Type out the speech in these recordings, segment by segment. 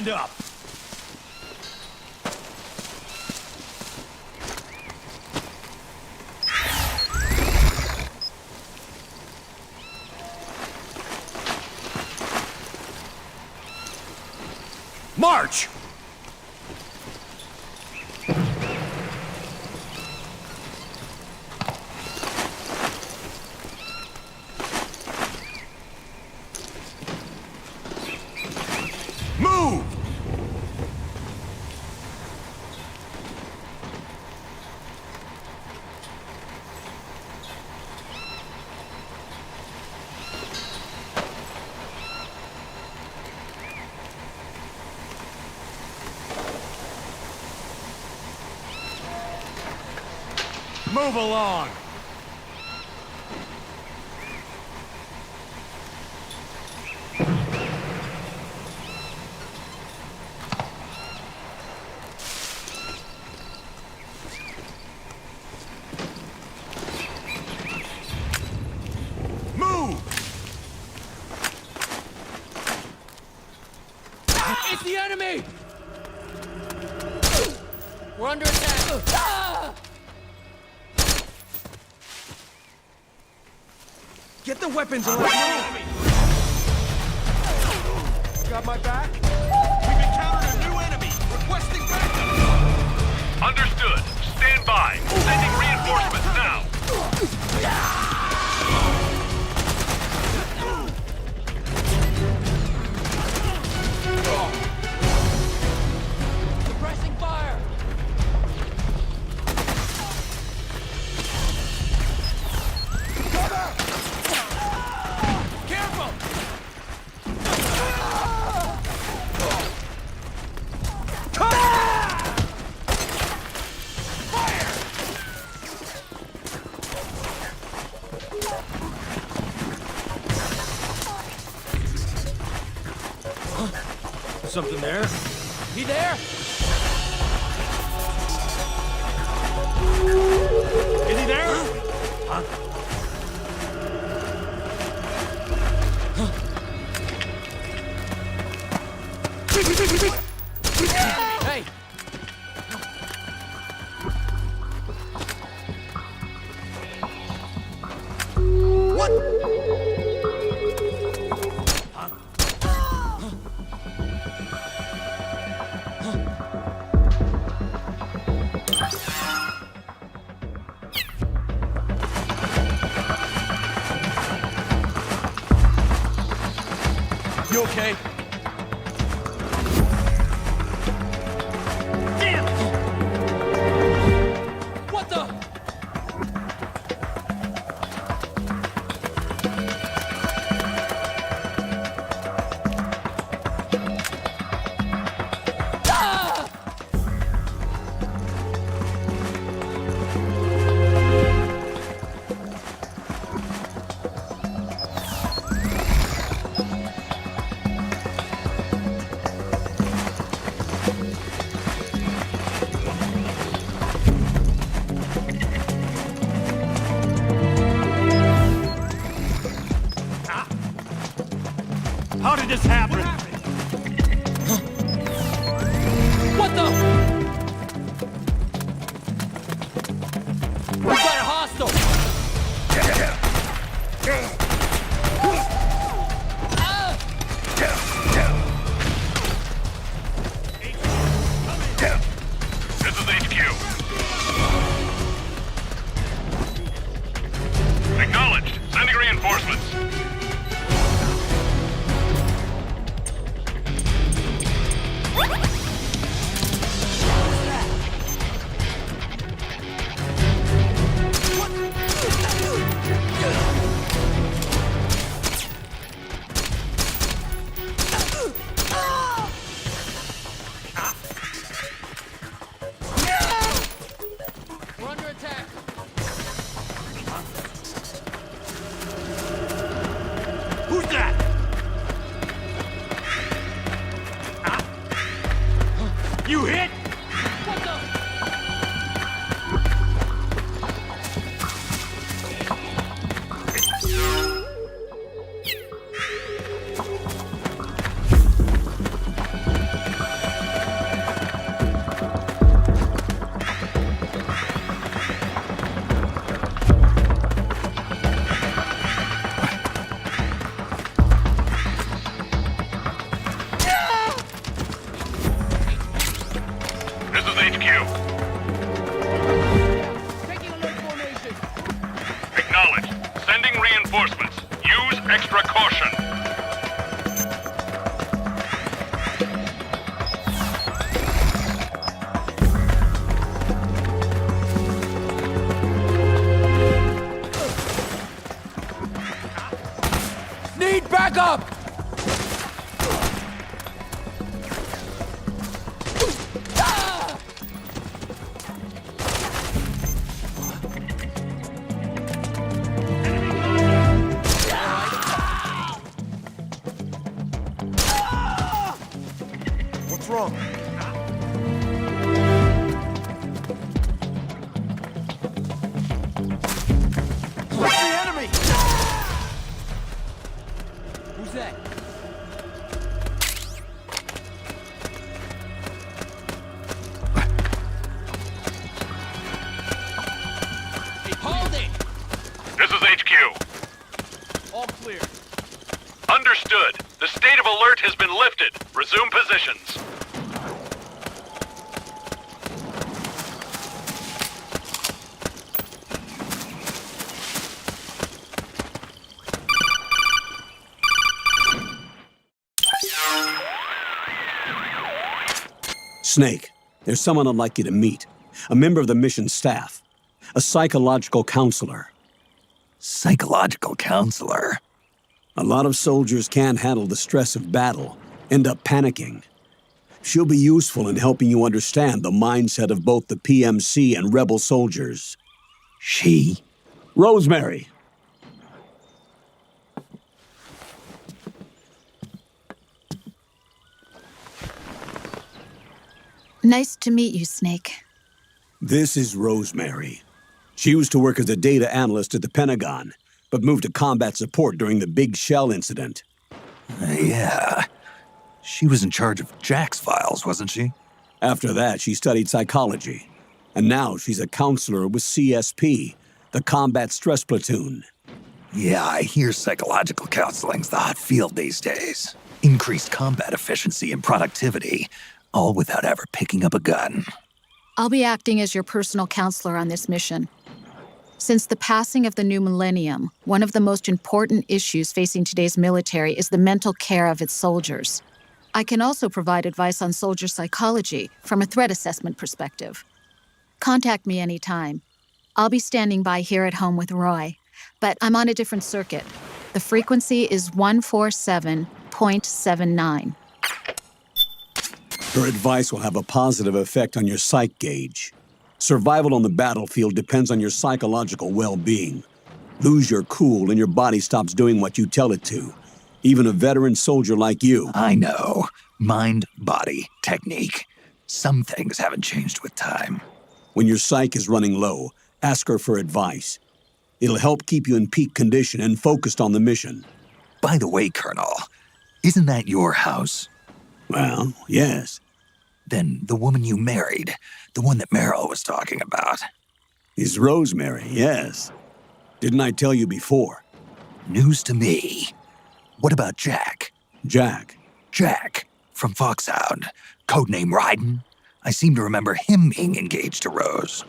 Stand up! March! Move! Move along! Move! It's the enemy! We're under attack! Ah! Get the weapons and let's move! Got my back? We've encountered a new enemy! Requesting backup! Understood. Stand by. Sending reinforcements now. Suppressing fire! Careful! Something there? He there? Is he there? Huh? Hey! What? You okay? Damn! What the? Ah! How did this happen? What the? We got a hostile! Ah! This is HQ. Acknowledged. Sending reinforcements. Extra caution. Need backup! What's wrong? What's the enemy? Who's that? Hey, hold it! This is HQ. All clear. Understood. The state of alert has been lifted. Resume positions. Snake, there's someone I'd like you to meet. A member of the mission staff. A psychological counselor. Psychological counselor? A lot of soldiers can't handle the stress of battle, end up panicking. She'll be useful in helping you understand the mindset of both the PMC and rebel soldiers. She? Rosemary. Nice to meet you, Snake. This is Rosemary. She used to work as a data analyst at the Pentagon, but moved to combat support during the Big Shell incident. Yeah. She was in charge of Jack's files, wasn't she? After that, she studied psychology. And now she's a counselor with CSP, the Combat Stress Platoon. Yeah, I hear psychological counseling's the hot field these days. Increased combat efficiency and productivity, all without ever picking up a gun. I'll be acting as your personal counselor on this mission. Since the passing of the new millennium, one of the most important issues facing today's military is the mental care of its soldiers. I can also provide advice on soldier psychology from a threat assessment perspective. Contact me anytime. I'll be standing by here at home with Roy, but I'm on a different circuit. The frequency is 147.79. Her advice will have a positive effect on your psych gauge. Survival on the battlefield depends on your psychological well-being. Lose your cool and your body stops doing what you tell it to. Even a veteran soldier like you. I know. Mind, body, technique. Some things haven't changed with time. When your psych is running low, ask her for advice. It'll help keep you in peak condition and focused on the mission. By the way, Colonel, isn't that your house? Well, yes. Then the woman you married, the one that Meryl was talking about. Is Rosemary, yes. Didn't I tell you before? News to me. What about Jack? Jack. Jack, from Foxhound, codename Ryden. I seem to remember him being engaged to Rose.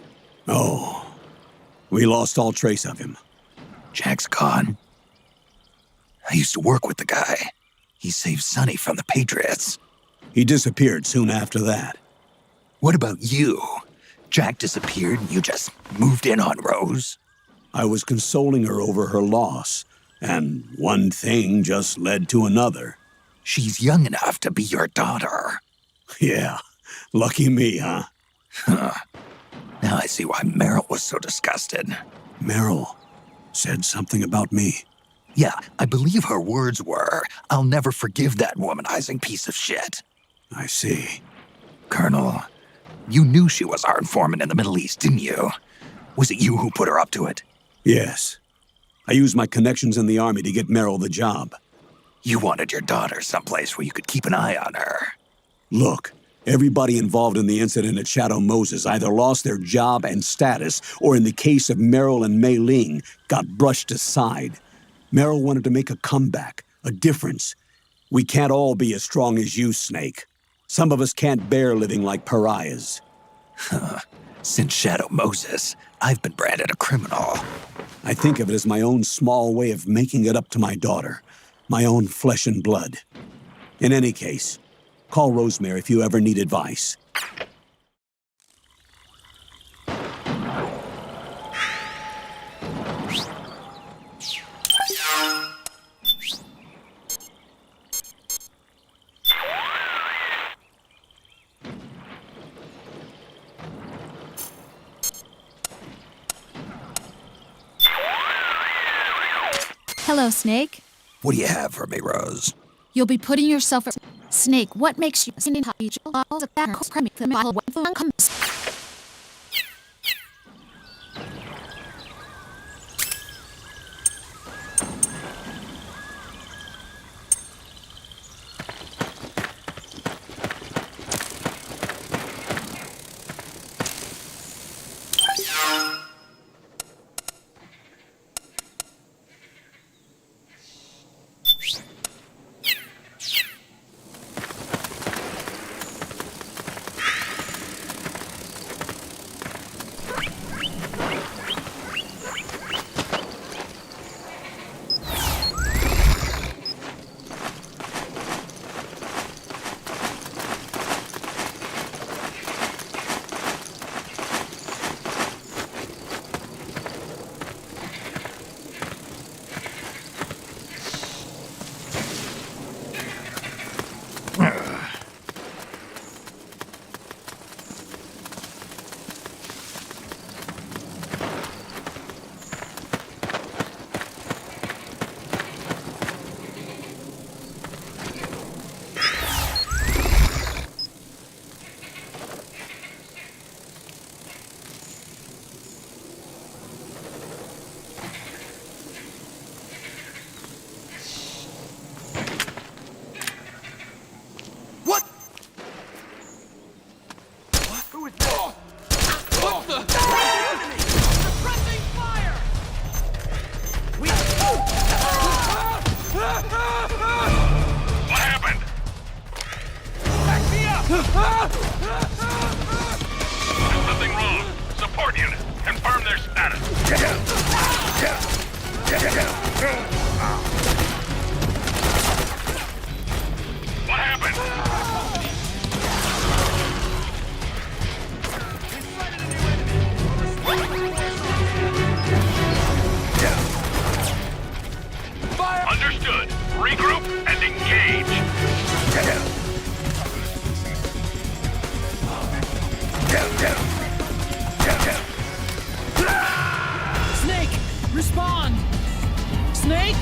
Oh, we lost all trace of him. Jack's gone. I used to work with the guy. He saved Sonny from the Patriots. He disappeared soon after that. What about you? Jack disappeared and you just moved in on Rose? I was consoling her over her loss, and one thing just led to another. She's young enough to be your daughter. Yeah, lucky me, huh? Huh. Now I see why Meryl was so disgusted. Meryl said something about me. Yeah, I believe her words were, "I'll never forgive that womanizing piece of shit." I see. Colonel, you knew she was our informant in the Middle East, didn't you? Was it you who put her up to it? Yes. I used my connections in the army to get Meryl the job. You wanted your daughter someplace where you could keep an eye on her. Look, everybody involved in the incident at Shadow Moses either lost their job and status, or in the case of Meryl and Mei Ling, got brushed aside. Meryl wanted to make a comeback, a difference. We can't all be as strong as you, Snake. Some of us can't bear living like pariahs. Since Shadow Moses, I've been branded a criminal. I think of it as my own small way of making it up to my daughter, my own flesh and blood. In any case, call Rosemary if you ever need advice. Hello, Snake. What do you have for me, Rose? You'll be putting yourself. Snake, what makes you. There's something wrong. Support unit, confirm their status. What happened? Understood. Regroup and engage. Snake, respond! Snake?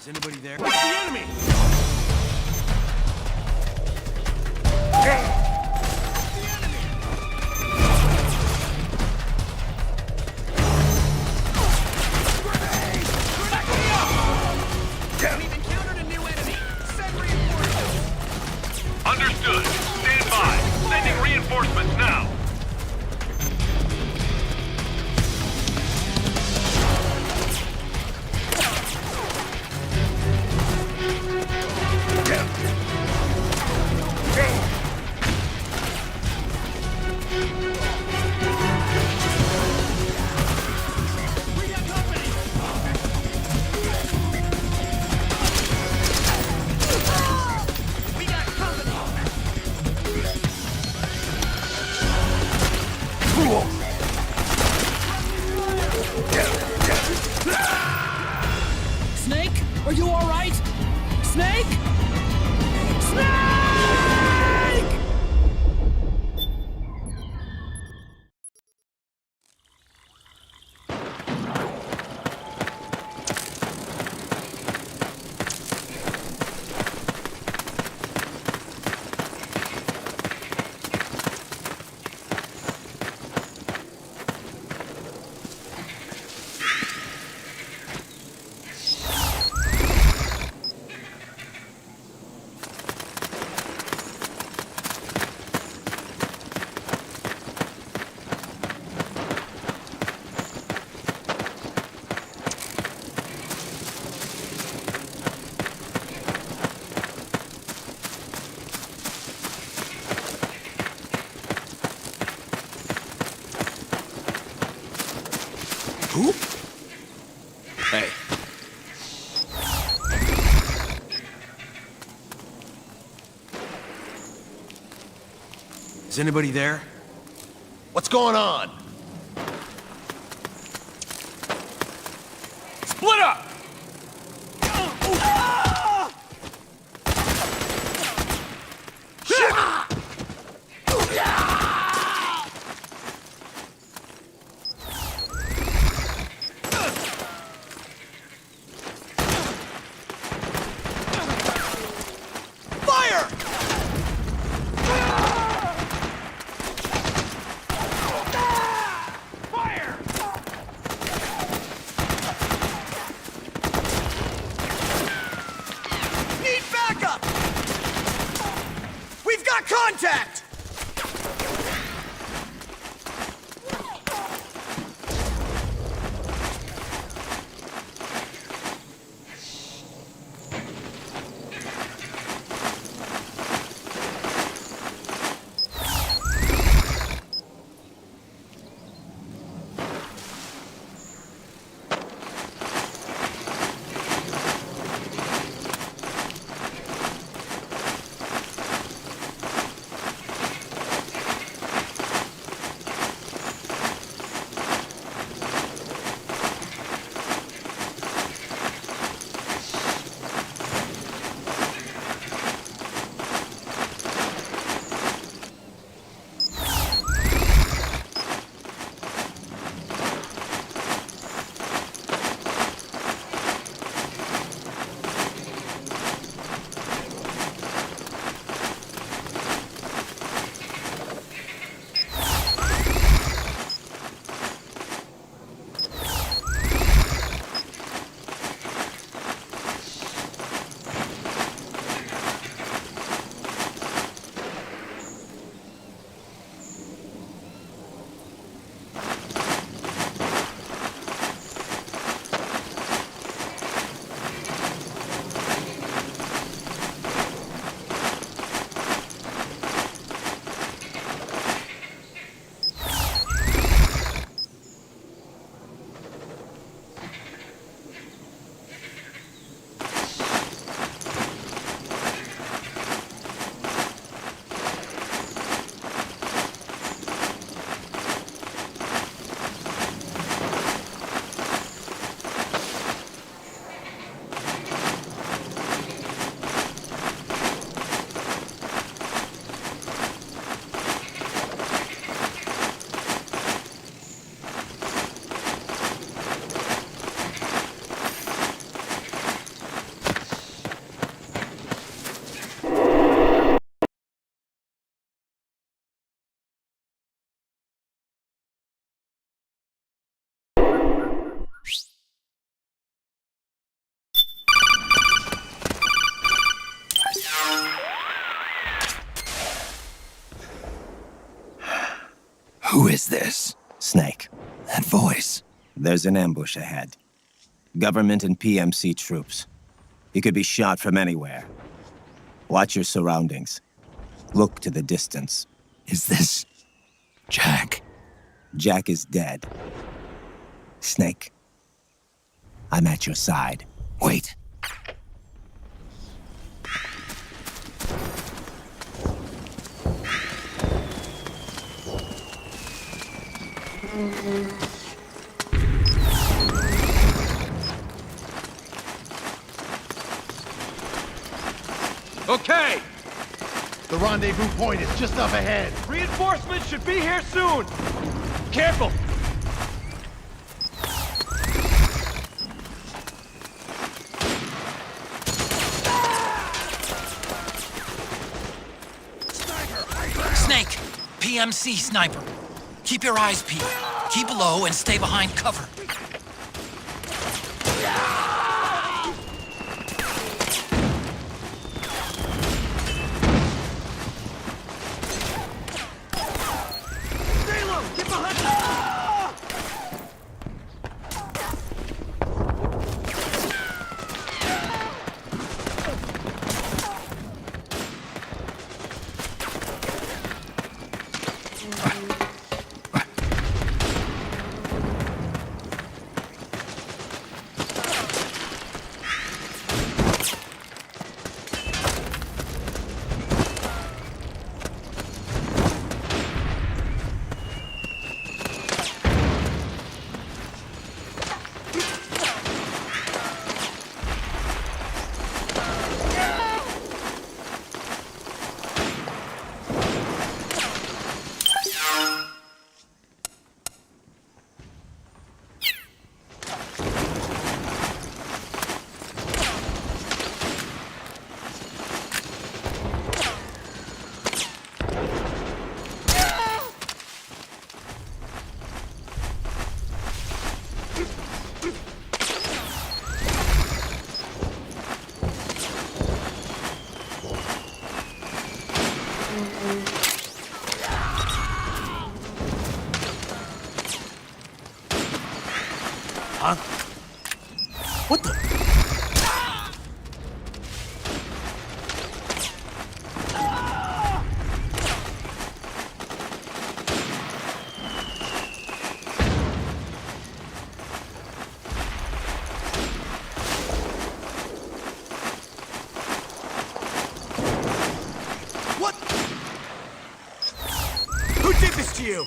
anybody there? It's the enemy! We've encountered a new enemy! Send reinforcements! Understood. Stand by. Sending reinforcements now. We got company! Snake? Are you alright? Snake? Snake! Who? Hey. Is anybody there? What's going on? Split up! Fire! Fire! Need backup! We've got contact! Who is this? Snake, That voice. there's an ambush ahead. Government and PMC troops. You could be shot from anywhere. Watch your surroundings. Look to the distance. Is this Jack? Jack is dead. Snake, I'm at your side. Wait. Okay! The rendezvous point is just up ahead. Reinforcements should be here soon! Careful! Snake, PMC sniper. Keep your eyes peeled. Keep low and stay behind cover. Stay low! Get behind! What the? What? Who did this to you?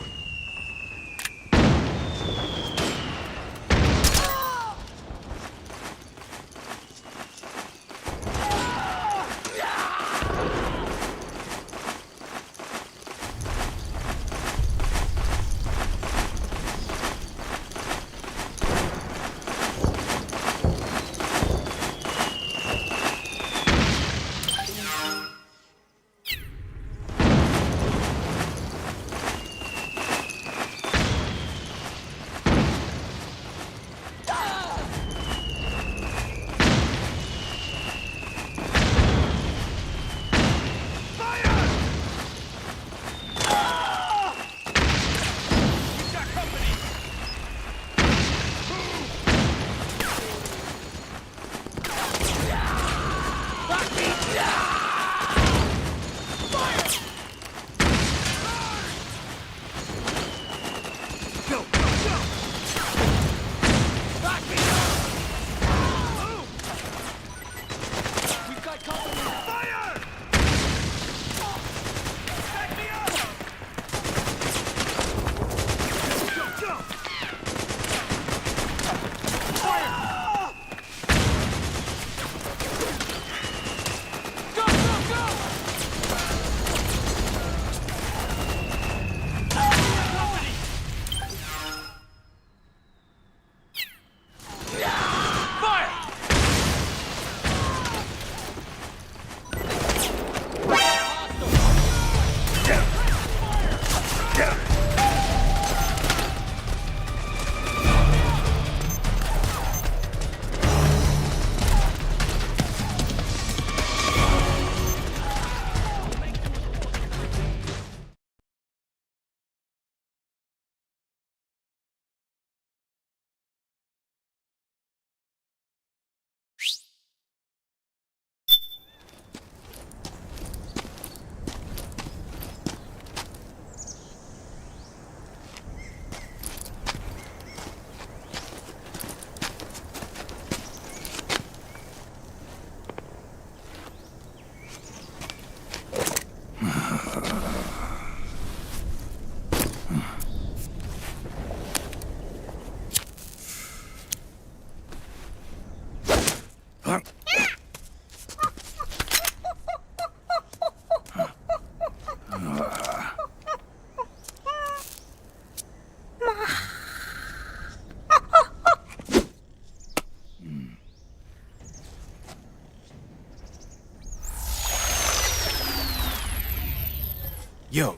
Yo,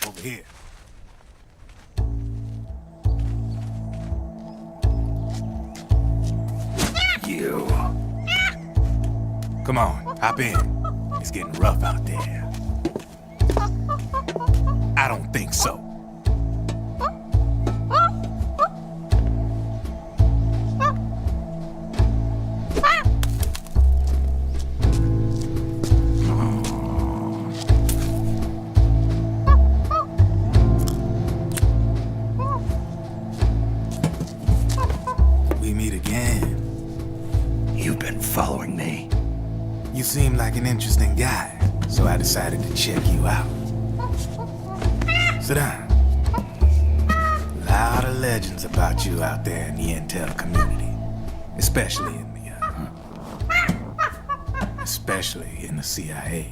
over here. You. Come on, hop in. It's getting rough out there. I don't think so. We meet again. You've been following me. You seem like an interesting guy, so I decided to check you out. Sit down. Lot of legends about you out there in the intel community, especially in the CIA.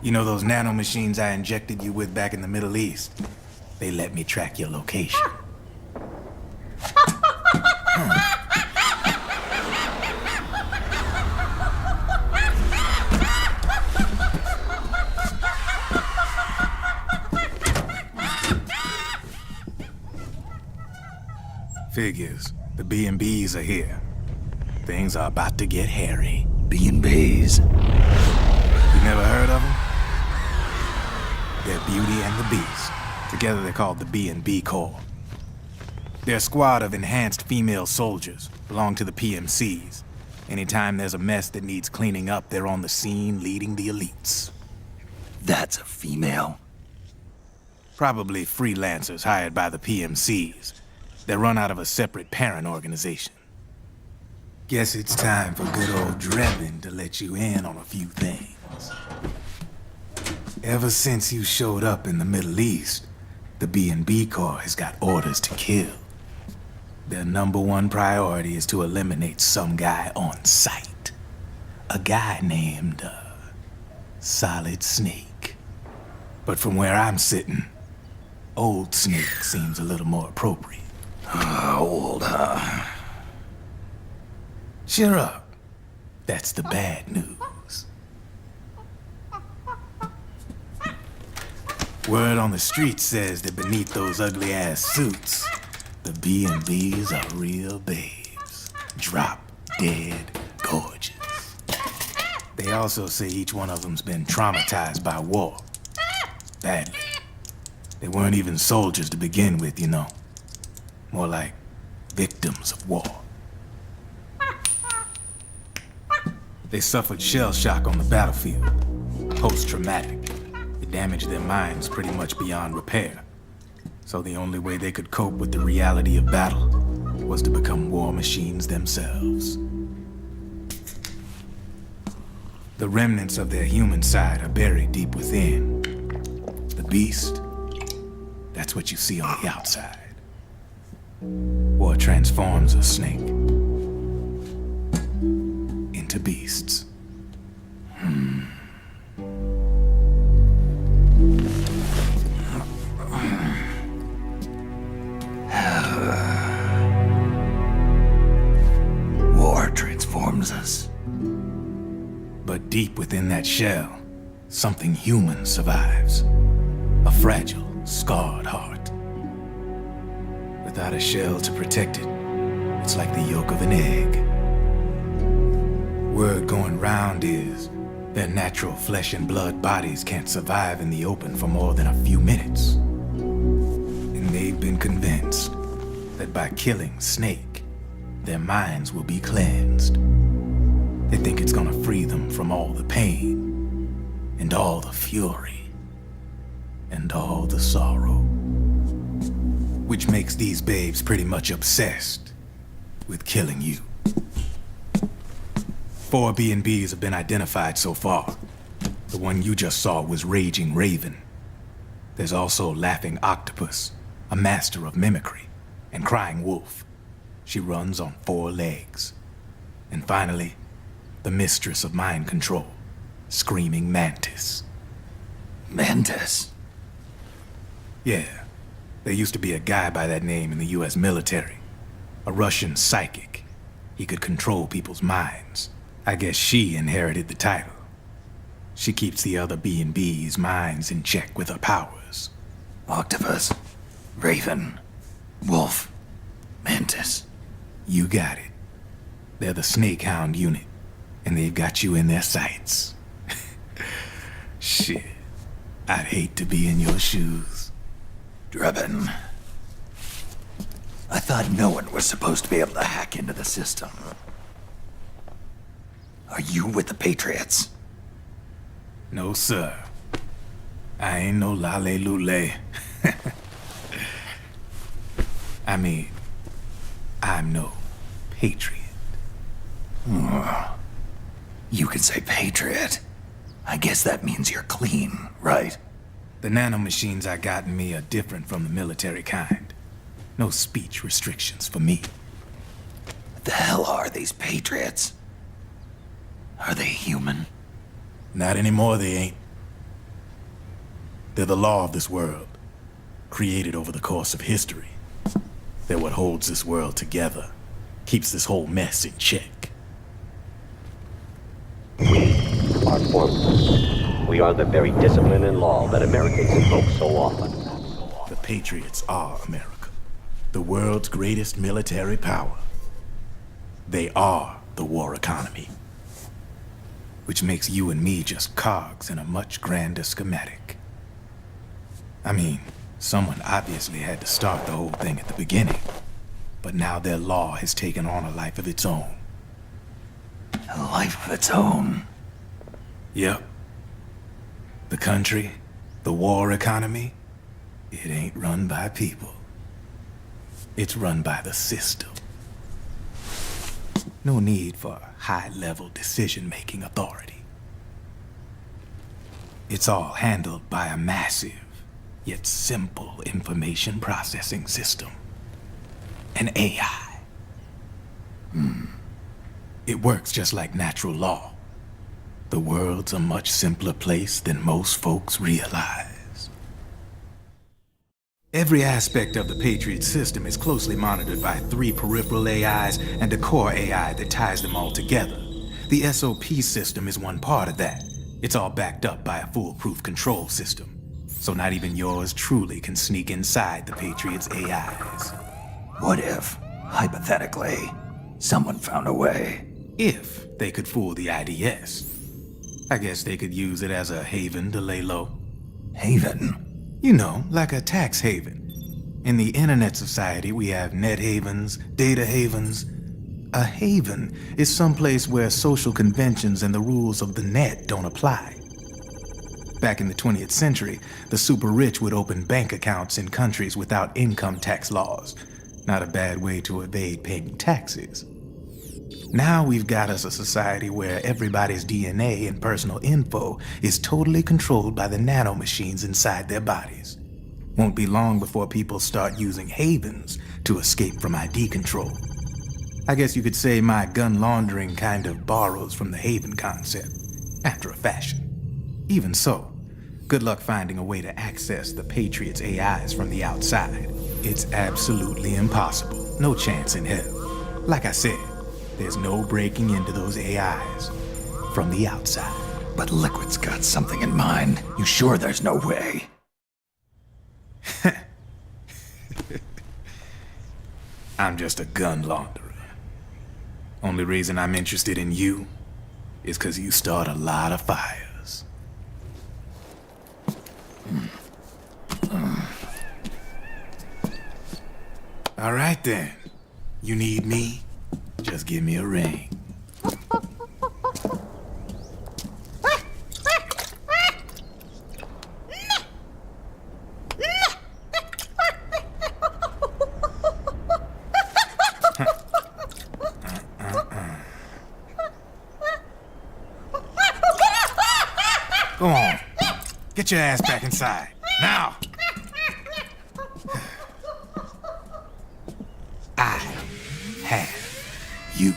You know those nanomachines I injected you with back in the Middle East? They let me track your location. Figures. The B&Bs are here. Things are about to get hairy. B&Bs. You never heard of them? They're Beauty and the Beast. Together they're called the B&B Corps. They're a squad of enhanced female soldiers, belong to the PMCs. Anytime there's a mess that needs cleaning up, they're on the scene leading the elites. That's a female. Probably freelancers hired by the PMCs. They run out of a separate parent organization. Guess it's time for good old Drebin to let you in on a few things. Ever since you showed up in the Middle East, the B&B Corps has got orders to kill. Their #1 priority is to eliminate some guy on sight. A guy named, Solid Snake. But from where I'm sitting, Old Snake seems a little more appropriate. Old, huh? Cheer up. That's the bad news. Word on the street says that beneath those ugly-ass suits, the B&Bs are real babes. Drop dead gorgeous. They also say each one of them's been traumatized by war. Badly. They weren't even soldiers to begin with, you know. More like victims of war. They suffered shell shock on the battlefield. Post-traumatic. It damaged their minds pretty much beyond repair. So the only way they could cope with the reality of battle was to become war machines themselves. The remnants of their human side are buried deep within. The beast, that's what you see on the outside. War transforms a snake into beasts. War transforms us. But deep within that shell, something human survives. A fragile, scarred heart. Without a shell to protect it, it's like the yolk of an egg. Word going round is their natural flesh and blood bodies can't survive in the open for more than a few minutes. And they've been convinced that by killing Snake, their minds will be cleansed. They think it's gonna free them from all the pain, and all the fury, and all the sorrow. Which makes these babes pretty much obsessed with killing you. 4 B&Bs have been identified so far. The one you just saw was Raging Raven. There's also Laughing Octopus, a master of mimicry, and Crying Wolf. She runs on 4 legs. And finally, the mistress of mind control, Screaming Mantis. Mantis? Yeah, there used to be a guy by that name in the US military. A Russian psychic. He could control people's minds. I guess she inherited the title. She keeps the other B&B's minds in check with her powers. Octopus, Raven, Wolf, Mantis. You got it. They're the Snakehound unit, and they've got you in their sights. Shit. I'd hate to be in your shoes. Drebin. I thought no one was supposed to be able to hack into the system. Are you with the Patriots? No, sir. I ain't no lale-lule. I mean, I'm no patriot. You can say Patriot. I guess that means you're clean, right? The nanomachines I got in me are different from the military kind. No speech restrictions for me. What the hell are these Patriots? Are they human? Not anymore, they ain't. They're the law of this world, created over the course of history. They're what holds this world together, keeps this whole mess in check. Are formless. We are the very discipline and law that Americans invoke so often. The Patriots are America, the world's greatest military power. They are the war economy, which makes you and me just cogs in a much grander schematic. I mean, someone obviously had to start the whole thing at the beginning, but now their law has taken on a life of its own. A life of its own. Yep. The country, the war economy, it ain't run by people. It's run by the system. No need for high-level decision-making authority. It's all handled by a massive, yet simple information processing system. An AI. It works just like natural law. The world's a much simpler place than most folks realize. Every aspect of the Patriot system is closely monitored by 3 peripheral AIs and a core AI that ties them all together. The SOP system is one part of that. It's all backed up by a foolproof control system. So not even yours truly can sneak inside the Patriots' AIs. What if, hypothetically, someone found a way? If they could fool the IDS. I guess they could use it as a haven to lay low. Haven? You know, like a tax haven. In the internet society, we have net havens, data havens. A haven is someplace where social conventions and the rules of the net don't apply. Back in the 20th century, the super rich would open bank accounts in countries without income tax laws. Not a bad way to evade paying taxes. Now we've got us a society where everybody's DNA and personal info is totally controlled by the nanomachines inside their bodies. Won't be long before people start using havens to escape from ID control. I guess you could say my gun laundering kind of borrows from the haven concept, after a fashion. Even so, good luck finding a way to access the Patriots' AIs from the outside. It's absolutely impossible. No chance in hell. Like I said, there's no breaking into those AIs from the outside. But Liquid's got something in mind. You sure there's no way? I'm just a gun launderer. Only reason I'm interested in you is because you start a lot of fires. All right then. You need me? Just give me a ring. Go on. Get your ass back inside. Now! I have you.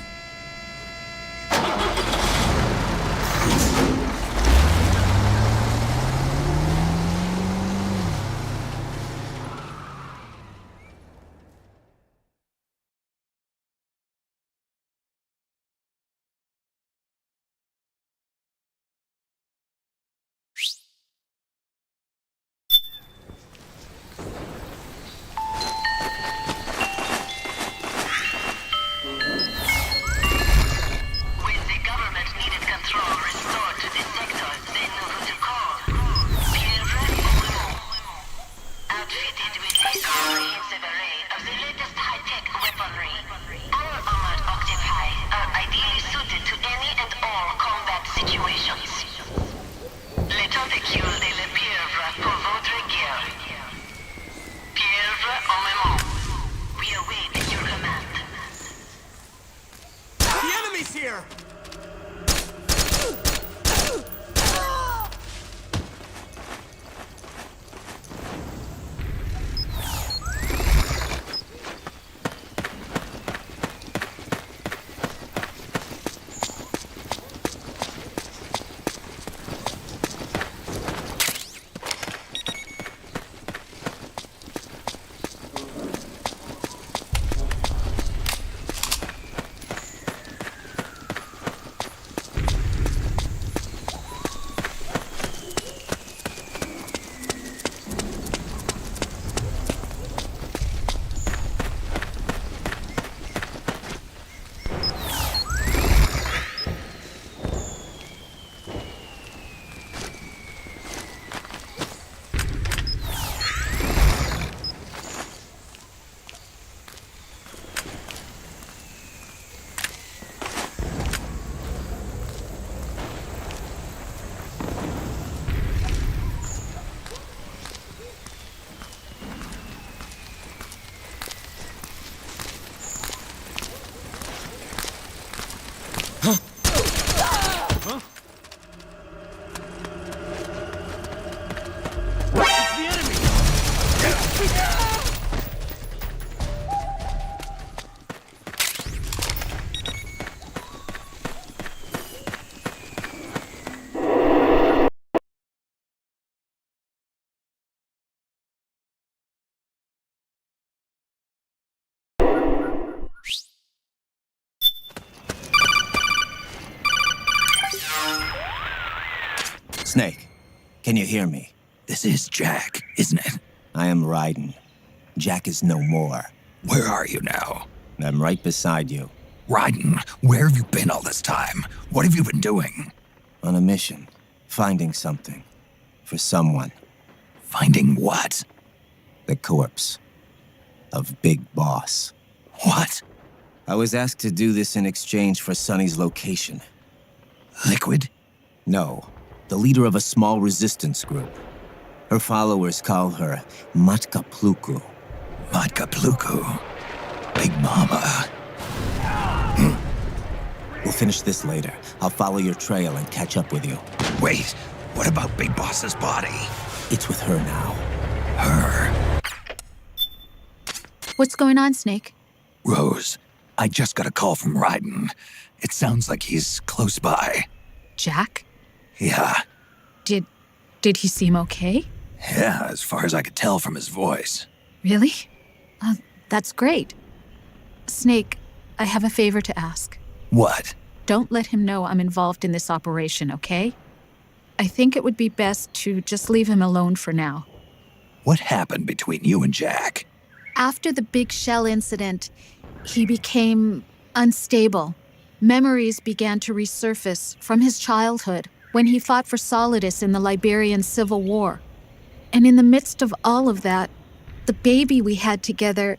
situation ici. Les tentacules de la pieuvre pour votre guerre. Pieuvre en moment. We await your command. The enemy's here! Snake, can you hear me? This is Jack, isn't it? I am Raiden. Jack is no more. Where are you now? I'm right beside you. Raiden, where have you been all this time? What have you been doing? On a mission. Finding something. For someone. Finding what? The corpse. Of Big Boss. What? I was asked to do this in exchange for Sonny's location. Liquid? No. The leader of a small resistance group. Her followers call her Matka Pluku. Matka Pluku? Big Mama. We'll finish this later. I'll follow your trail and catch up with you. Wait, what about Big Boss's body? It's with her now. Her? What's going on, Snake? Rose, I just got a call from Raiden. It sounds like he's close by. Jack? Yeah. Did he seem okay? Yeah, as far as I could tell from his voice. Really? That's great. Snake, I have a favor to ask. What? Don't let him know I'm involved in this operation, okay? I think it would be best to just leave him alone for now. What happened between you and Jack? After the big shell incident, he became unstable. Memories began to resurface from his childhood when he fought for Solidus in the Liberian Civil War. And in the midst of all of that, the baby we had together,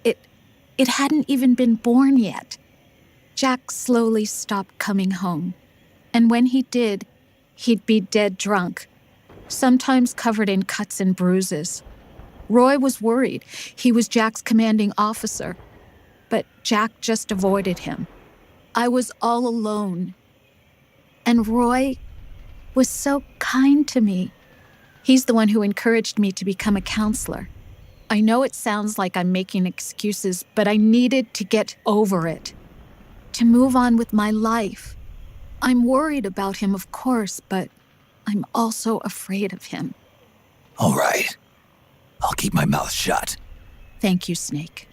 it hadn't even been born yet. Jack slowly stopped coming home. And when he did, he'd be dead drunk, sometimes covered in cuts and bruises. Roy was worried. He was Jack's commanding officer. But Jack just avoided him. I was all alone. And Roy was so kind to me. He's the one who encouraged me to become a counselor. I know it sounds like I'm making excuses, but I needed to get over it. To move on with my life. I'm worried about him, of course, but I'm also afraid of him. All right. I'll keep my mouth shut. Thank you, Snake.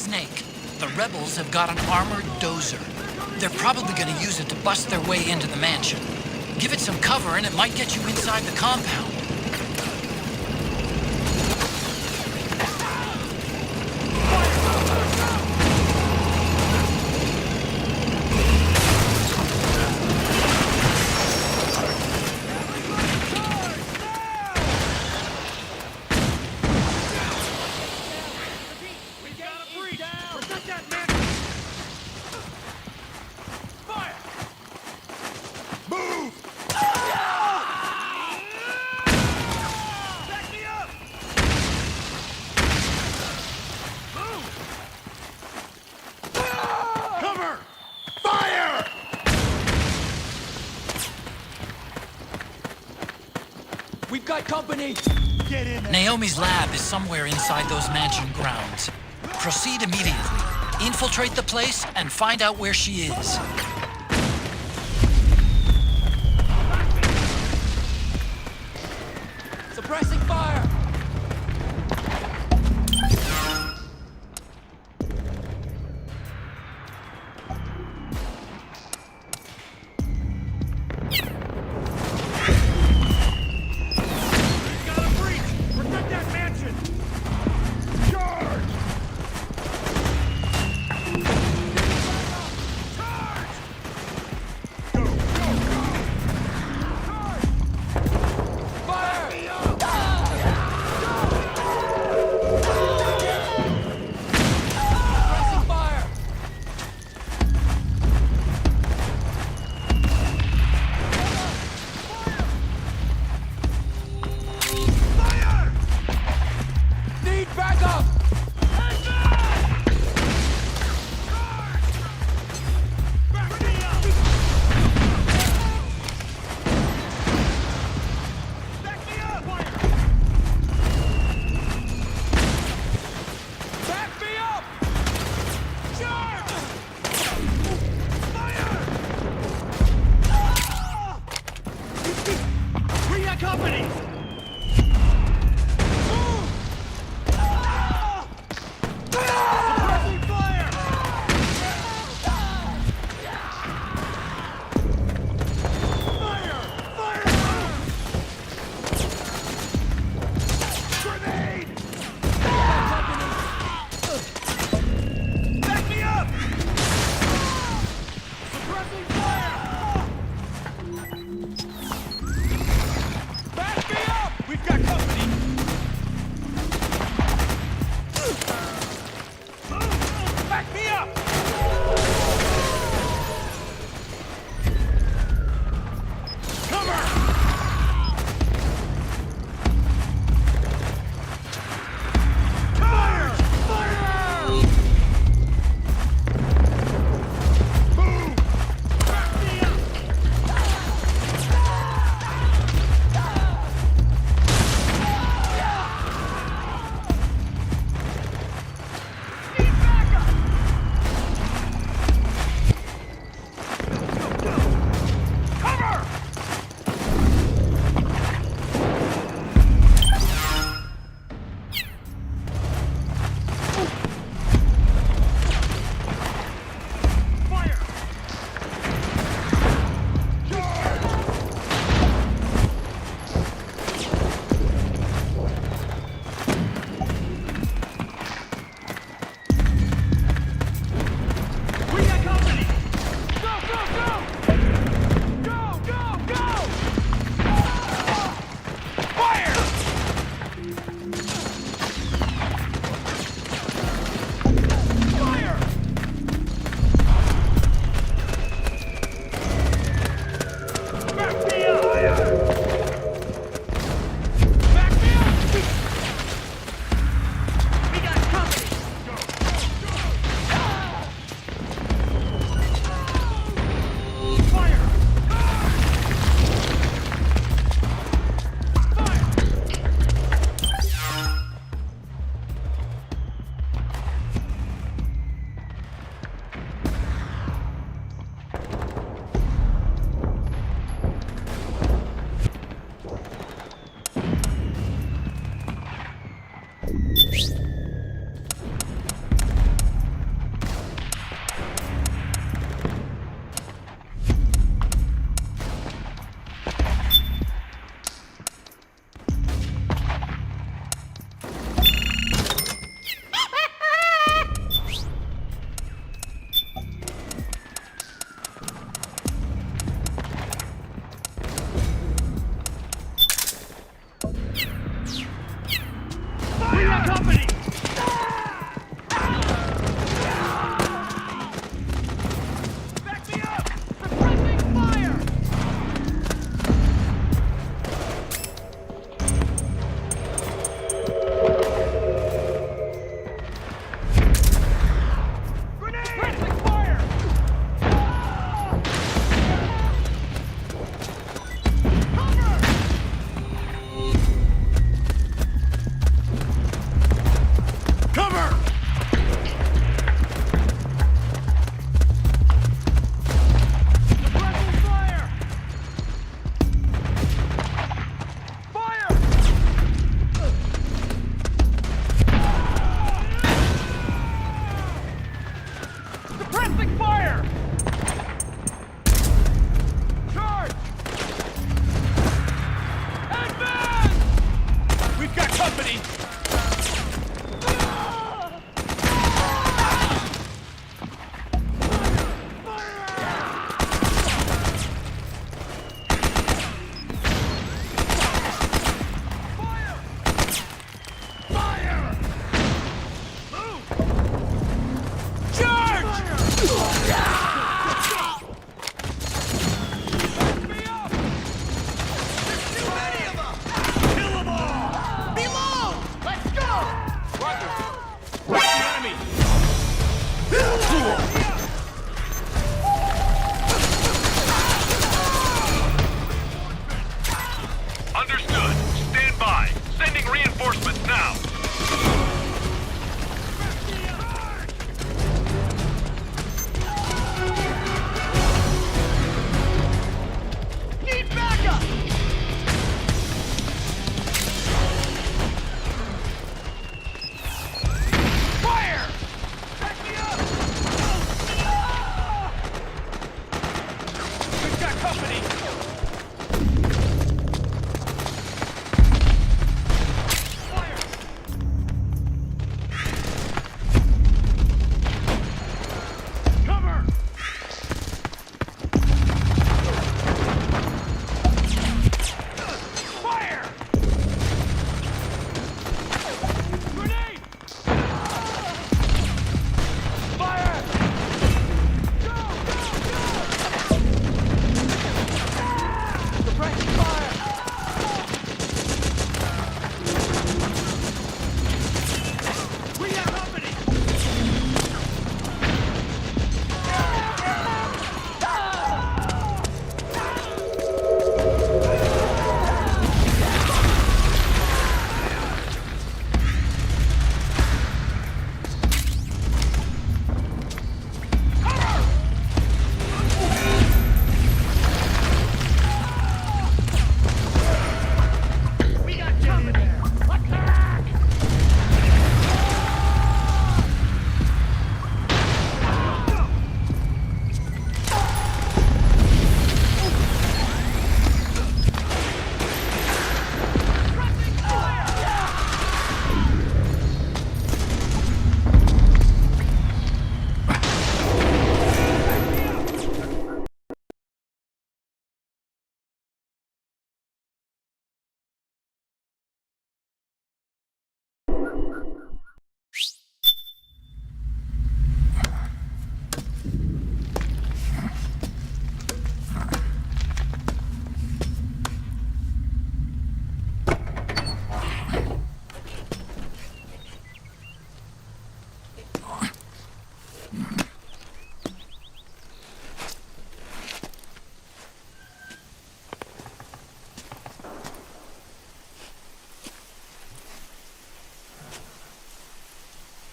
Snake. The rebels have got an armored dozer. They're probably gonna use it to bust their way into the mansion. Give it some cover and it might get you inside the compound. We've got company! Get in there. Naomi's lab is somewhere inside those mansion grounds. Proceed immediately. Infiltrate the place and find out where she is. Suppressing fire!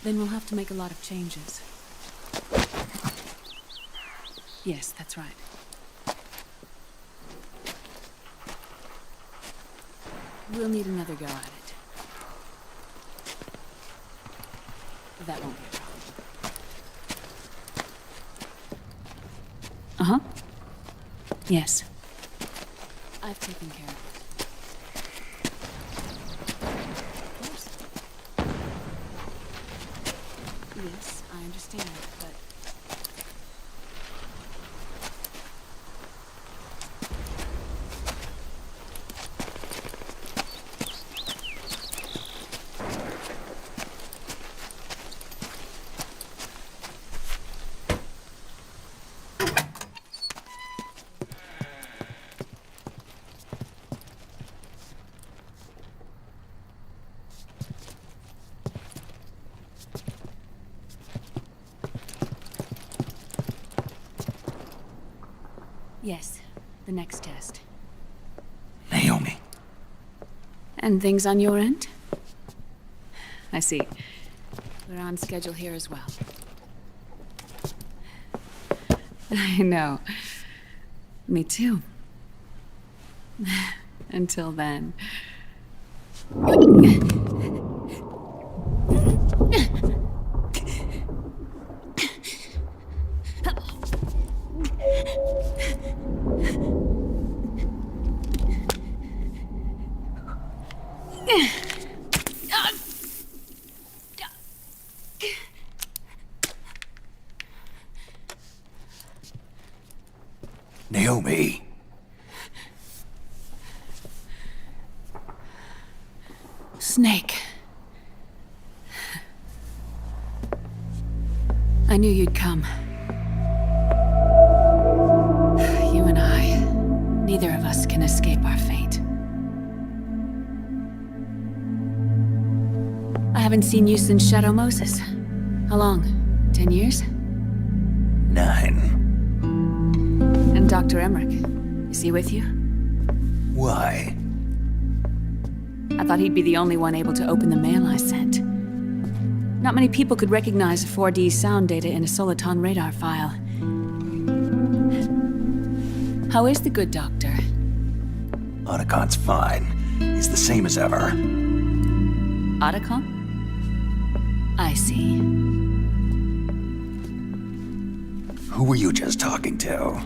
Then we'll have to make a lot of changes. Yes, that's right. We'll need another go at it. That won't be a problem. Uh-huh. Yes. I've taken care of it. Of course. Yes, I understand, but... Yes, the next test. Naomi. And things on your end? I see. We're on schedule here as well. I know. Me too. Until then. Naomi. Snake. I knew you'd come. You and I, neither of us can escape our fate. I haven't seen you since Shadow Moses. How long? 10 years? 9. And Dr. Emmerich, is he with you? Why? I thought he'd be the only one able to open the mail I sent. Not many people could recognize 4D sound data in a Soliton radar file. How is the good doctor? Otacon's fine. He's the same as ever. Otacon? I see. Who were you just talking to?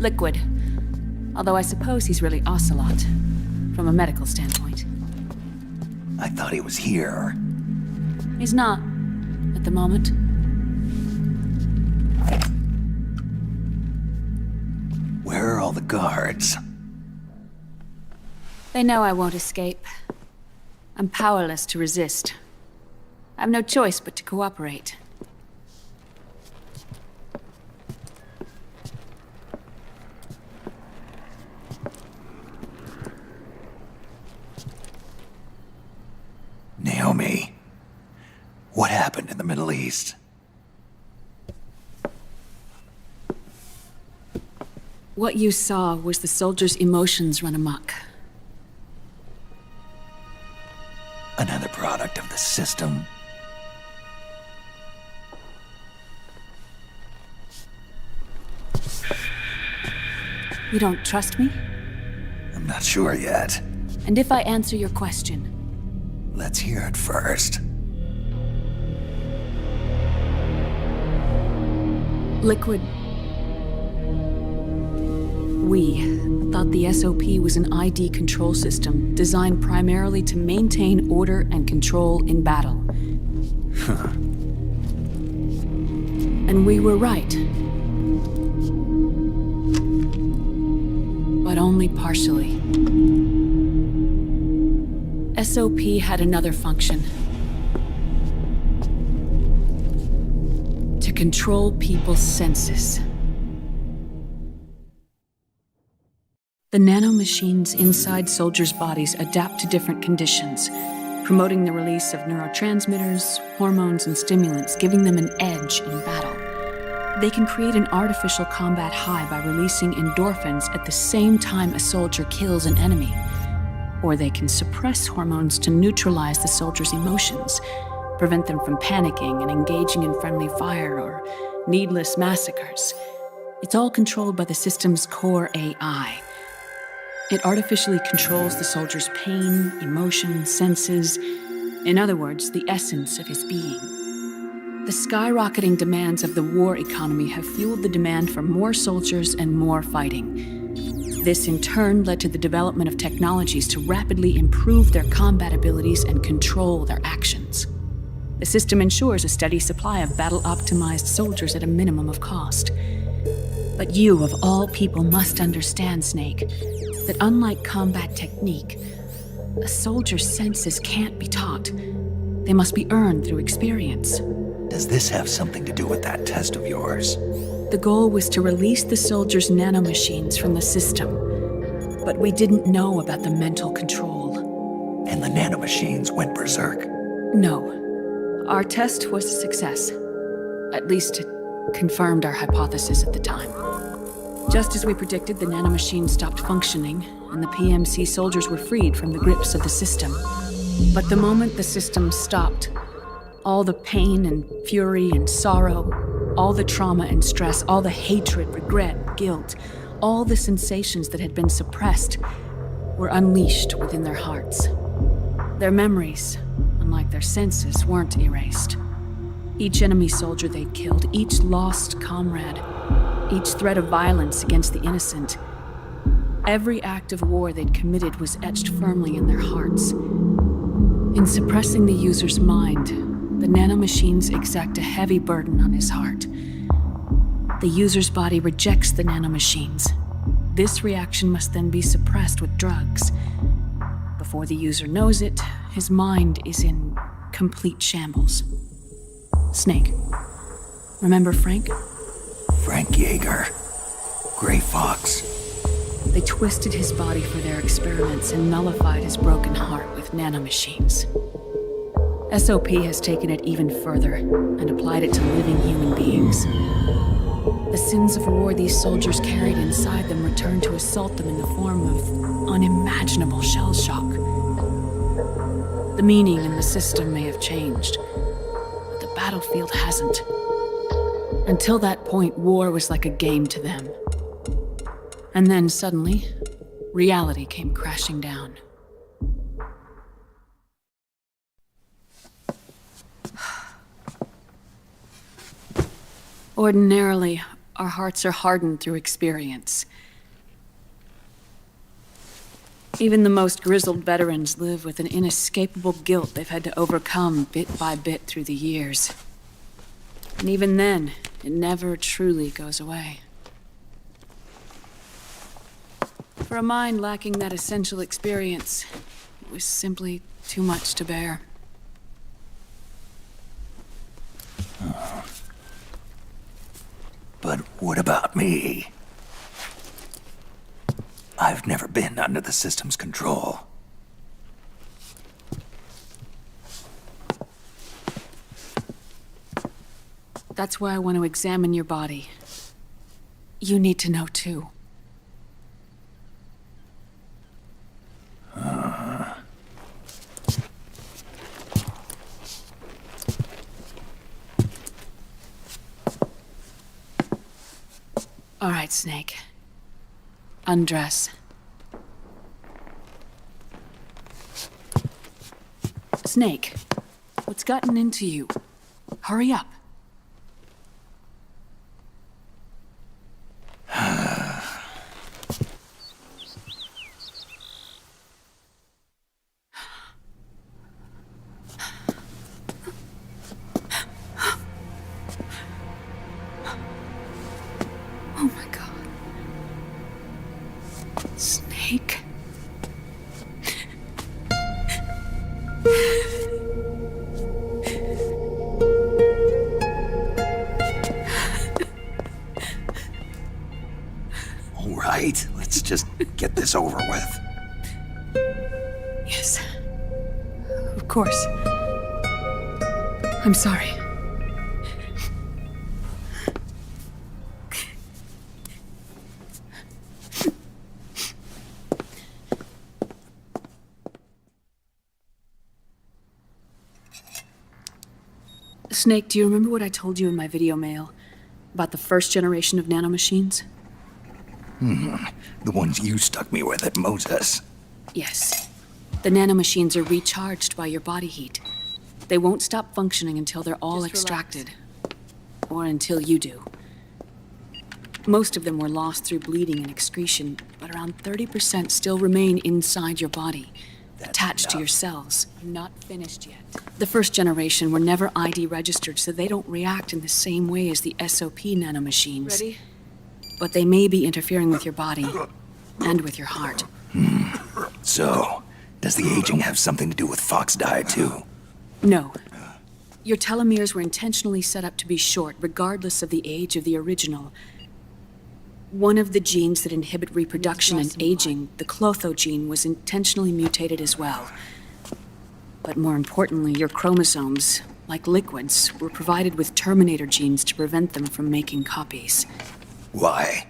Liquid. Although I suppose he's really Ocelot, from a medical standpoint. I thought he was here. He's not, at the moment. Where are all the guards? They know I won't escape. I'm powerless to resist. I have no choice but to cooperate. Naomi, what happened in the Middle East? What you saw was the soldiers' emotions run amok. Another product of the system. You don't trust me? I'm not sure yet. And if I answer your question? Let's hear it first. Liquid. We thought the SOP was an ID control system designed primarily to maintain order and control in battle. Huh. And we were right. But only partially. SOP had another function. To control people's senses. The nanomachines inside soldiers' bodies adapt to different conditions, promoting the release of neurotransmitters, hormones, and stimulants, giving them an edge in battle. They can create an artificial combat high by releasing endorphins at the same time a soldier kills an enemy. Or they can suppress hormones to neutralize the soldier's emotions, prevent them from panicking and engaging in friendly fire or needless massacres. It's all controlled by the system's core AI. It artificially controls the soldier's pain, emotion, senses. In other words, the essence of his being. The skyrocketing demands of the war economy have fueled the demand for more soldiers and more fighting. This in turn led to the development of technologies to rapidly improve their combat abilities and control their actions. The system ensures a steady supply of battle-optimized soldiers at a minimum of cost. But you, of all people, must understand, Snake, that unlike combat technique, a soldier's senses can't be taught. They must be earned through experience. Does this have something to do with that test of yours? The goal was to release the soldiers' nanomachines from the system, but we didn't know about the mental control. And the nanomachines went berserk? No. Our test was a success. At least it confirmed our hypothesis at the time. Just as we predicted, the nanomachines stopped functioning, and the PMC soldiers were freed from the grips of the system. But the moment the system stopped, all the pain and fury and sorrow, all the trauma and stress, all the hatred, regret, guilt, all the sensations that had been suppressed were unleashed within their hearts. Their memories, unlike their senses, weren't erased. Each enemy soldier they'd killed, each lost comrade, each threat of violence against the innocent, every act of war they'd committed was etched firmly in their hearts. In suppressing the user's mind, the nanomachines exact a heavy burden on his heart. The user's body rejects the nanomachines. This reaction must then be suppressed with drugs. Before the user knows it, his mind is in complete shambles. Snake. Remember Frank? Frank Yeager. Gray Fox. They twisted his body for their experiments and nullified his broken heart with nanomachines. SOP has taken it even further and applied it to living human beings. The sins of war these soldiers carried inside them returned to assault them in the form of unimaginable shell shock. The meaning in the system may have changed, but the battlefield hasn't. Until that point, war was like a game to them. And then suddenly, reality came crashing down. Ordinarily, our hearts are hardened through experience. Even the most grizzled veterans live with an inescapable guilt they've had to overcome bit by bit through the years. And even then, it never truly goes away. For a mind lacking that essential experience, it was simply too much to bear. But what about me? I've never been under the system's control. That's why I want to examine your body. You need to know too. All right, Snake. Undress. Snake, what's gotten into you? Hurry up. Oh my God. Snake. All right, let's just get this over with. Yes. Of course. I'm sorry. Snake, do you remember what I told you in my video mail about the first generation of nanomachines? The ones you stuck me with at Moses. Yes. The nanomachines are recharged by your body heat. They won't stop functioning until they're all extracted. Or until you do. Most of them were lost through bleeding and excretion, but around 30% still remain inside your body, attached to your cells. I'm not finished yet. The first generation were never ID registered, so they don't react in the same way as the SOP nanomachines. Ready? But they may be interfering with your body, and with your heart. So, does the aging have something to do with Fox diet too? No. Your telomeres were intentionally set up to be short, regardless of the age of the original. One of the genes that inhibit reproduction and aging, the Clotho gene, was intentionally mutated as well. But more importantly, your chromosomes, like liquids, were provided with terminator genes to prevent them from making copies. Why?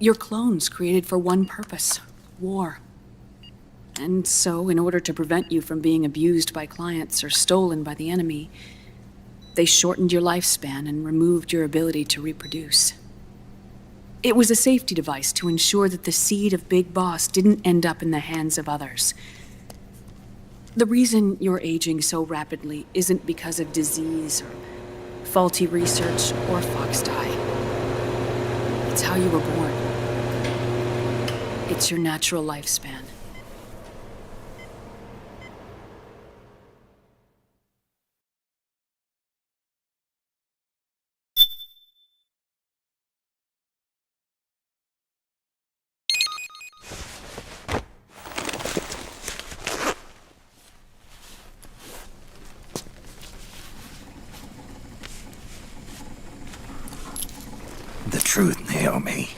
Your clones created for one purpose: war. And so, in order to prevent you from being abused by clients or stolen by the enemy, they shortened your lifespan and removed your ability to reproduce. It was a safety device to ensure that the seed of Big Boss didn't end up in the hands of others. The reason you're aging so rapidly isn't because of disease or faulty research or Fox dye. It's how you were born. It's your natural lifespan. The truth, Naomi.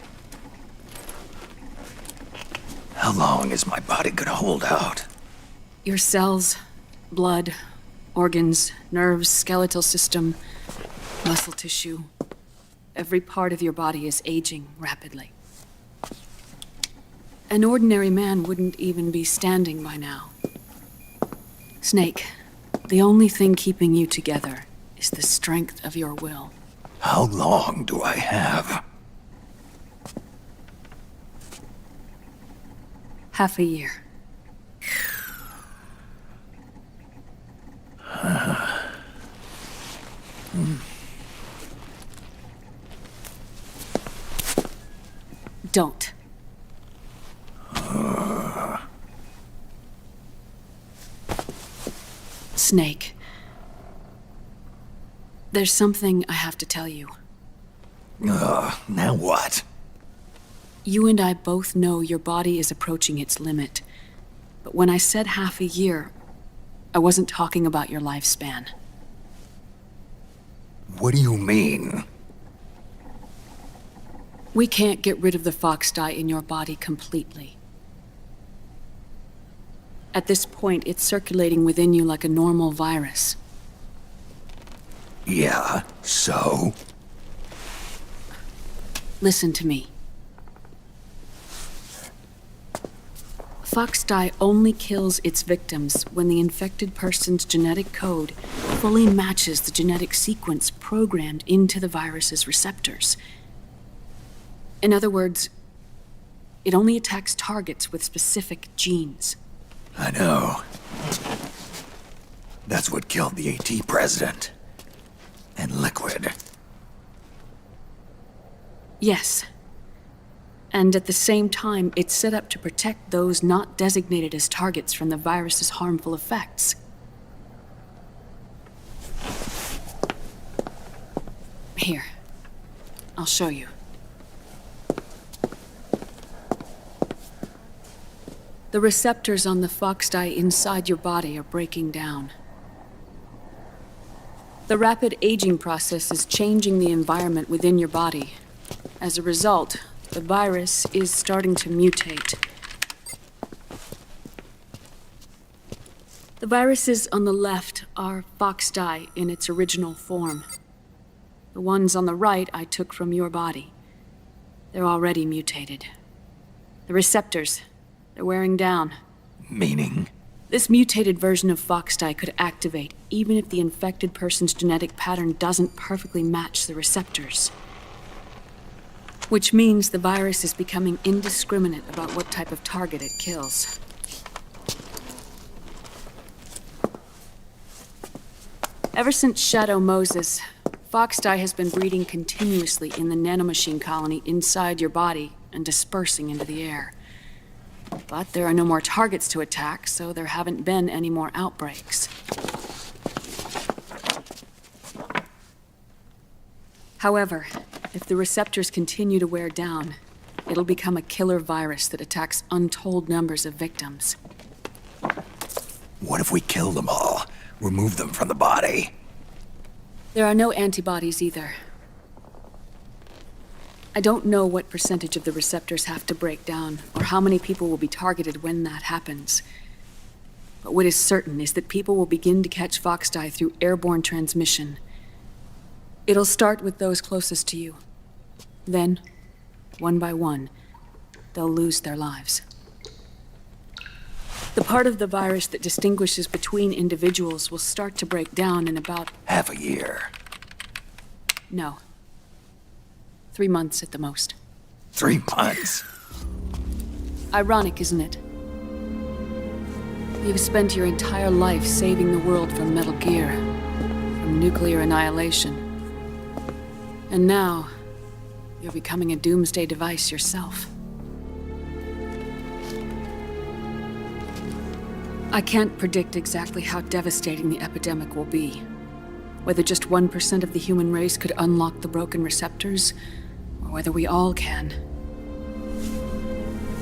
How long is my body gonna hold out? Your cells, blood, organs, nerves, skeletal system, muscle tissue. Every part of your body is aging rapidly. An ordinary man wouldn't even be standing by now. Snake, the only thing keeping you together is the strength of your will. How long do I have? Half a year. Don't. Snake. There's something I have to tell you. Now what? You and I both know your body is approaching its limit. But when I said half a year, I wasn't talking about your lifespan. What do you mean? We can't get rid of the Fox dye in your body completely. At this point, it's circulating within you like a normal virus. Yeah, so? Listen to me. Fox dye only kills its victims when the infected person's genetic code fully matches the genetic sequence programmed into the virus's receptors. In other words, it only attacks targets with specific genes. I know. That's what killed the AT president. And Liquid. Yes. And at the same time, it's set up to protect those not designated as targets from the virus's harmful effects. Here. I'll show you. The receptors on the Fox dye inside your body are breaking down. The rapid aging process is changing the environment within your body. As a result, the virus is starting to mutate. The viruses on the left are Fox dye in its original form. The ones on the right I took from your body. They're already mutated. The receptors, they're wearing down. Meaning? This mutated version of Foxdie could activate even if the infected person's genetic pattern doesn't perfectly match the receptors. Which means the virus is becoming indiscriminate about what type of target it kills. Ever since Shadow Moses, Foxdie has been breeding continuously in the nanomachine colony inside your body and dispersing into the air. But there are no more targets to attack, so there haven't been any more outbreaks. However, if the receptors continue to wear down, it'll become a killer virus that attacks untold numbers of victims. What if we kill them all? Remove them from the body? There are no antibodies either. I don't know what percentage of the receptors have to break down, or how many people will be targeted when that happens. But what is certain is that people will begin to catch Foxdie through airborne transmission. It'll start with those closest to you. Then, one by one, they'll lose their lives. The part of the virus that distinguishes between individuals will start to break down in about... half a year. No. 3 months at the most. 3 months? Ironic, isn't it? You've spent your entire life saving the world from Metal Gear, from nuclear annihilation. And now, you're becoming a doomsday device yourself. I can't predict exactly how devastating the epidemic will be. Whether just 1% of the human race could unlock the broken receptors, or whether we all can.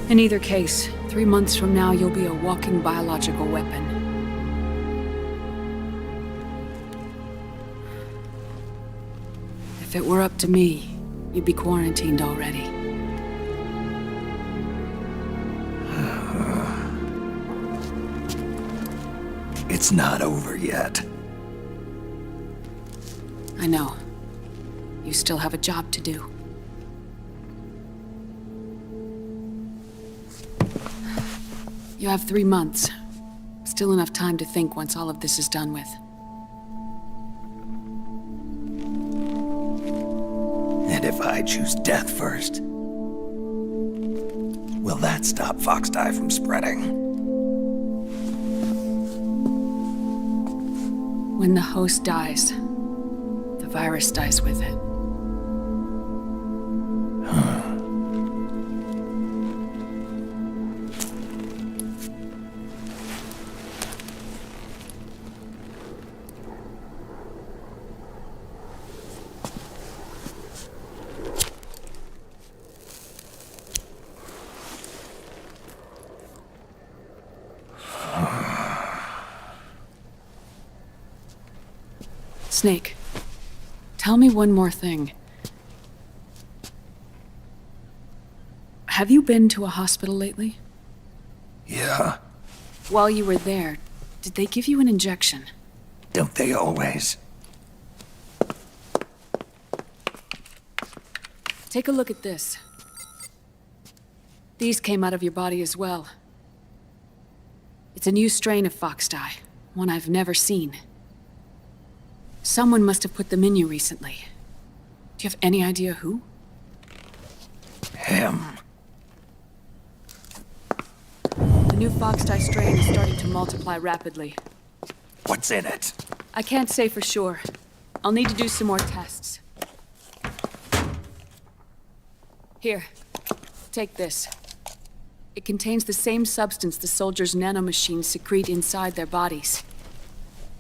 In either case, 3 months from now, you'll be a walking biological weapon. If it were up to me, you'd be quarantined already. It's not over yet. I know. You still have a job to do. You have 3 months. Still enough time to think once all of this is done with. And if I choose death first, will that stop Foxdie from spreading? When the host dies, the virus dies with it. Snake, tell me one more thing. Have you been to a hospital lately? Yeah. While you were there, did they give you an injection? Don't they always? Take a look at this. These came out of your body as well. It's a new strain of Foxdie, one I've never seen. Someone must have put them in you recently. Do you have any idea who? Him. The new Foxdie strain is starting to multiply rapidly. What's in it? I can't say for sure. I'll need to do some more tests. Here, take this. It contains the same substance the soldiers' nanomachines secrete inside their bodies.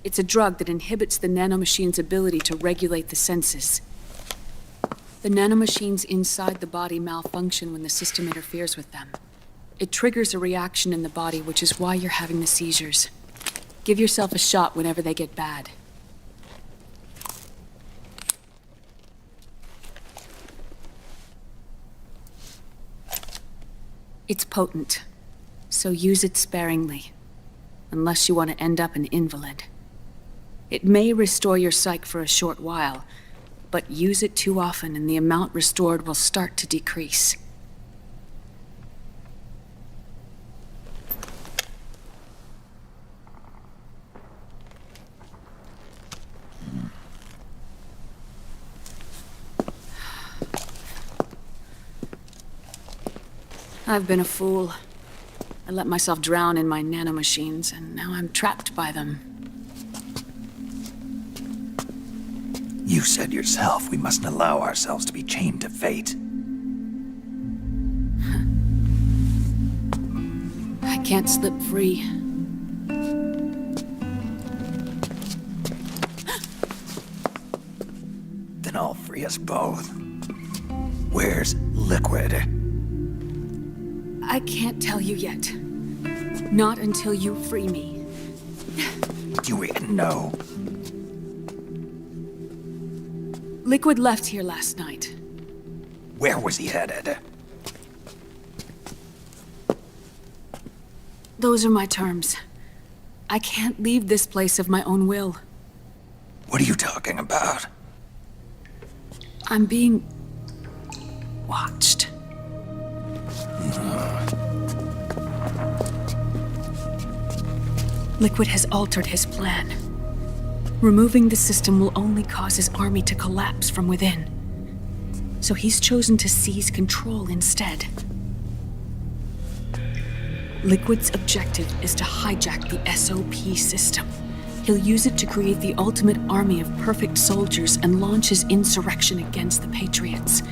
It's a drug that inhibits the nanomachine's ability to regulate the senses. The nanomachines inside the body malfunction when the system interferes with them. It triggers a reaction in the body, which is why you're having the seizures. Give yourself a shot whenever they get bad. It's potent, so use it sparingly, unless you want to end up an invalid. It may restore your psyche for a short while, but use it too often and the amount restored will start to decrease. I've been a fool. I let myself drown in my nanomachines, and now I'm trapped by them. You said yourself we mustn't allow ourselves to be chained to fate. I can't slip free. Then I'll free us both. Where's Liquid? I can't tell you yet. Not until you free me. Do we know? Liquid left here last night. Where was he headed? Those are my terms. I can't leave this place of my own will. What are you talking about? I'm being... watched. Liquid has altered his plan. Removing the system will only cause his army to collapse from within. So he's chosen to seize control instead. Liquid's objective is to hijack the SOP system. He'll use it to create the ultimate army of perfect soldiers and launch his insurrection against the Patriots.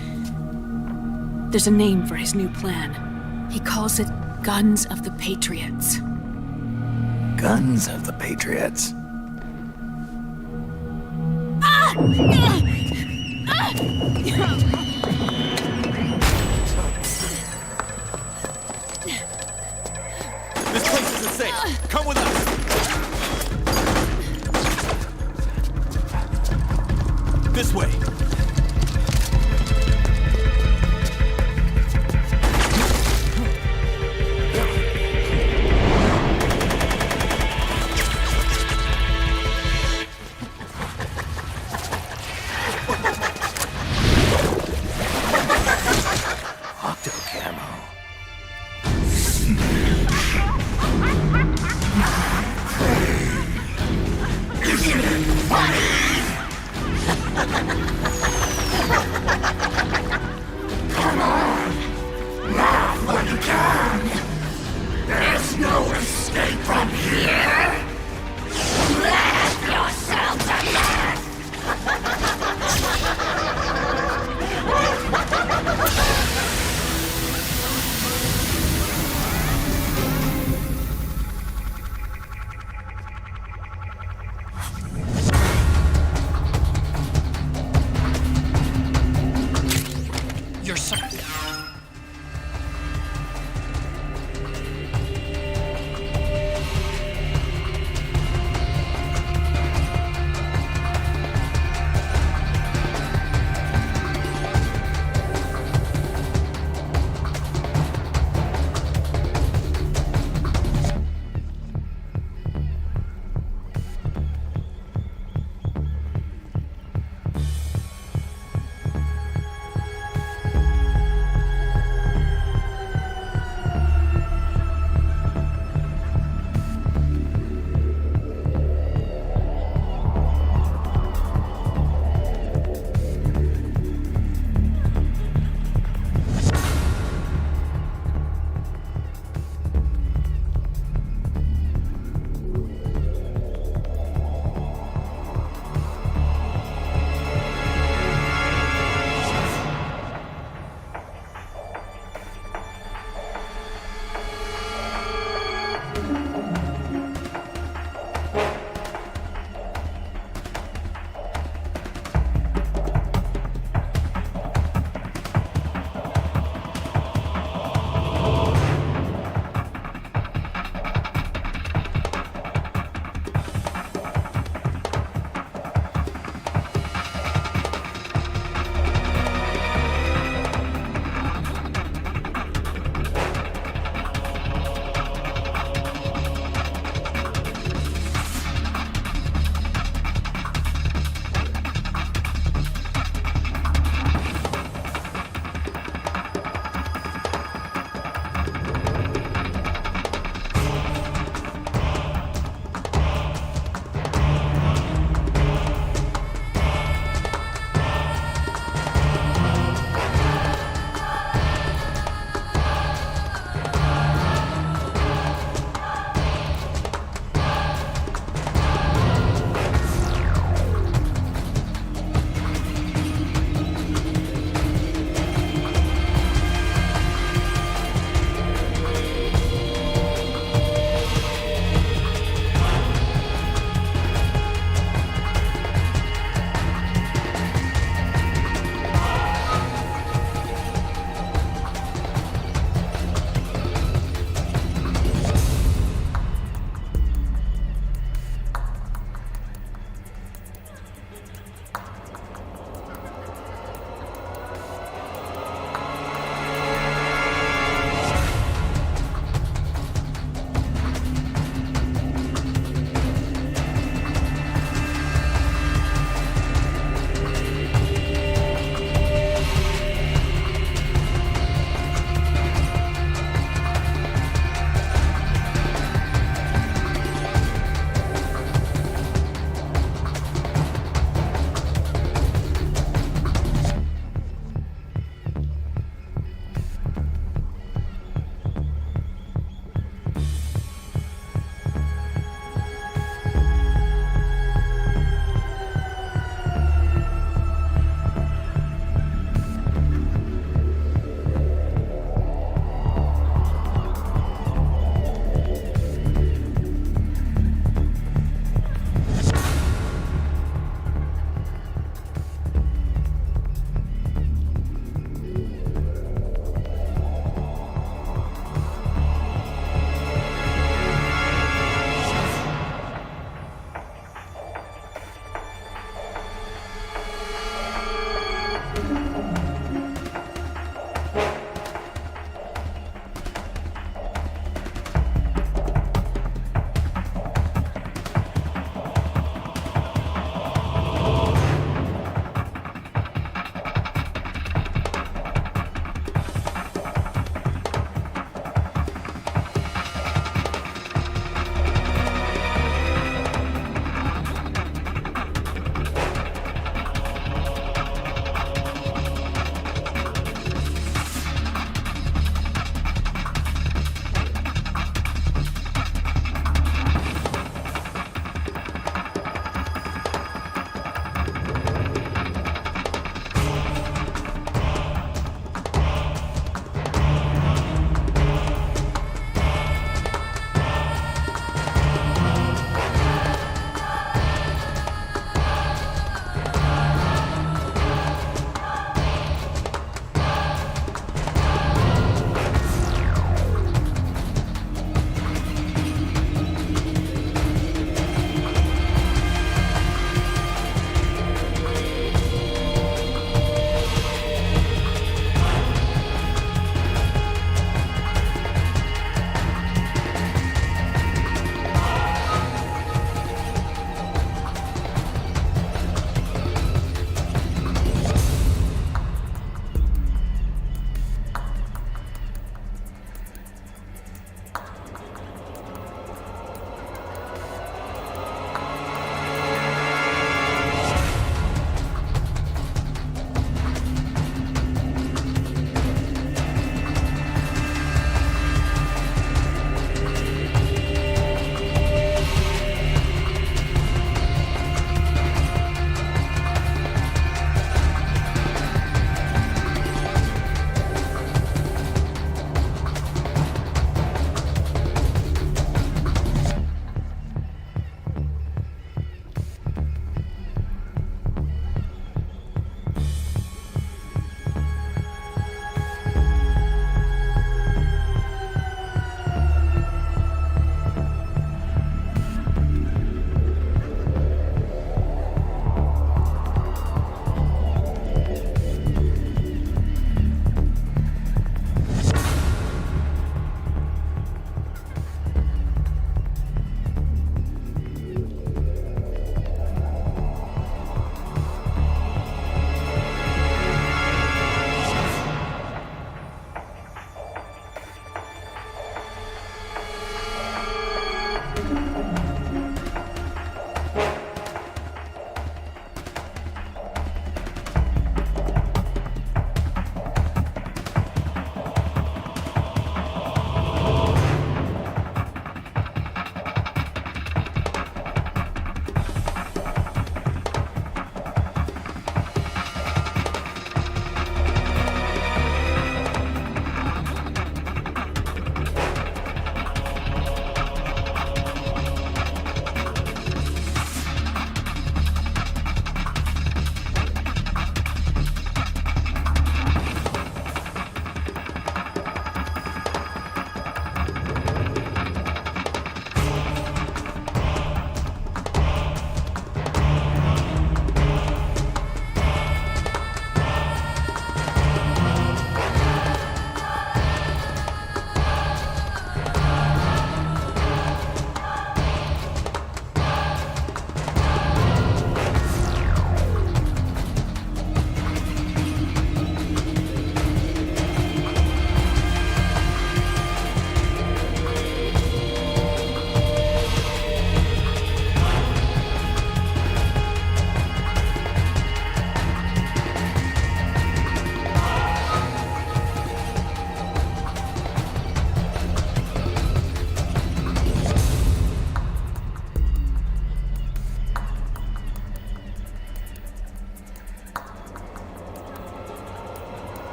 There's a name for his new plan. He calls it Guns of the Patriots. Guns of the Patriots. This place isn't safe. Come with us. This way.